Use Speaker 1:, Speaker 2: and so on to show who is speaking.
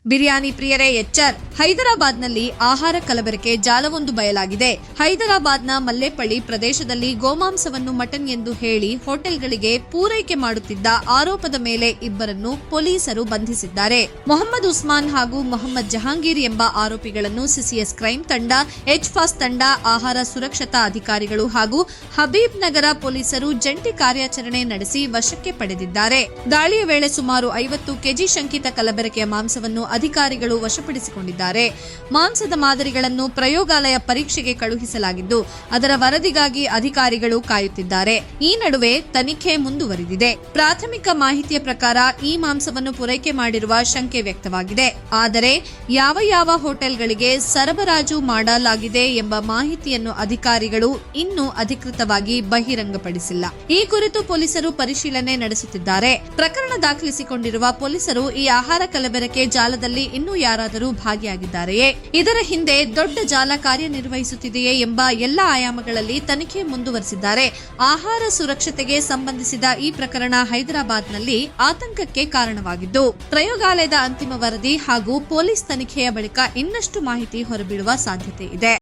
Speaker 1: ಬಿರಿಯಾನಿ ಪ್ರಿಯರೇ ಎಚ್ಚರ್. ಹೈದರಾಬಾದ್ನಲ್ಲಿ ಆಹಾರ ಕಲಬೆರಕೆ ಜಾಲವೊಂದು ಬಯಲಾಗಿದೆ. ಹೈದರಾಬಾದ್ನ ಮಲ್ಲೇಪಳ್ಳಿ ಪ್ರದೇಶದಲ್ಲಿ ಗೋಮಾಂಸವನ್ನು ಮಟನ್ ಎಂದು ಹೇಳಿ ಹೋಟೆಲ್ಗಳಿಗೆ ಪೂರೈಕೆ ಮಾಡುತ್ತಿದ್ದ ಆರೋಪದ ಮೇಲೆ ಇಬ್ಬರನ್ನು ಪೊಲೀಸರು ಬಂಧಿಸಿದ್ದಾರೆ. ಮೊಹಮ್ಮದ್ ಉಸ್ಮಾನ್ ಹಾಗೂ ಮೊಹಮ್ಮದ್ ಜಹಾಂಗೀರ್ ಎಂಬ ಆರೋಪಿಗಳನ್ನು ಸಿಸಿಎಸ್ ಕ್ರೈಂ ತಂಡ, ಎಚ್-ಫಾಸ್ಟ್ ತಂಡ, ಆಹಾರ ಸುರಕ್ಷತಾ ಅಧಿಕಾರಿಗಳು ಹಾಗೂ ಹಬೀಬ್ ನಗರ ಪೊಲೀಸರು ಜಂಟಿ ಕಾರ್ಯಾಚರಣೆ ನಡೆಸಿ ವಶಕ್ಕೆ ಪಡೆದಿದ್ದಾರೆ. ದಾಳಿಯ ವೇಳೆ ಸುಮಾರು 50 ಕೆಜಿ ಶಂಕಿತ ಕಲಬೆರಕೆಯ ಮಾಂಸವನ್ನು ಅಧಿಕಾರಿಗಳು ವಶಪಡಿಸಿಕೊಂಡಿದ್ದಾರೆ. ಮಾಂಸದ ಮಾದರಿಗಳನ್ನು ಪ್ರಯೋಗಾಲಯ ಪರೀಕ್ಷೆಗೆ ಕಳುಹಿಸಲಾಗಿದ್ದು ಅದರ ವರದಿಗಾಗಿ ಅಧಿಕಾರಿಗಳು ಕಾಯುತ್ತಿದ್ದಾರೆ. ಈ ನಡುವೆ ತನಿಖೆ ಮುಂದುವರಿದಿದೆ. ಪ್ರಾಥಮಿಕ ಮಾಹಿತಿಯ ಪ್ರಕಾರ ಈ ಮಾಂಸವನ್ನು ಪೂರೈಕೆ ಮಾಡಿರುವ ಶಂಕೆ ವ್ಯಕ್ತವಾಗಿದೆ. ಆದರೆ ಯಾವ ಹೋಟೆಲ್ಗಳಿಗೆ ಸರಬರಾಜು ಮಾಡಲಾಗಿದೆ ಎಂಬ ಮಾಹಿತಿಯನ್ನು ಅಧಿಕಾರಿಗಳು ಇನ್ನೂ ಅಧಿಕೃತವಾಗಿ ಬಹಿರಂಗಪಡಿಸಿಲ್ಲ. ಈ ಕುರಿತು ಪೊಲೀಸರು ಪರಿಶೀಲನೆ ನಡೆಸುತ್ತಿದ್ದಾರೆ. ಪ್ರಕರಣ ದಾಖಲಿಸಿಕೊಂಡಿರುವ ಪೊಲೀಸರು ಈ ಆಹಾರ ಕಲಬೆರಕೆ ಜಾಲದಲ್ಲಿ ಇನ್ನೂ ಯಾರಾದರೂ ಭಾಗಿಯಾಗಿದ್ದಾರೆಯೇ, ಇದರ ಹಿಂದೆ ದೊಡ್ಡ ಜಾಲ ಕಾರ್ಯನಿರ್ವಹಿಸುತ್ತಿದೆಯೇ ಎಂಬ ಎಲ್ಲ ಆಯಾಮಗಳಲ್ಲಿ ತನಿಖೆ ಮುಂದುವರೆಸಿದ್ದಾರೆ. ಆಹಾರ ಸುರಕ್ಷತೆಗೆ ಸಂಬಂಧಿಸಿದ ಈ ಪ್ರಕರಣ ಹೈದರಾಬಾದ್ನಲ್ಲಿ ಆತಂಕಕ್ಕೆ ಕಾರಣವಾಗಿದ್ದು, ಪ್ರಯೋಗಾಲಯದ ಅಂತಿಮ ವರದಿ ಹಾಗೂ ಪೊಲೀಸ್ ತನಿಖೆಯ ಬಳಿಕ ಇನ್ನಷ್ಟು ಮಾಹಿತಿ ಹೊರಬೀಳುವ ಸಾಧ್ಯತೆ ಇದೆ.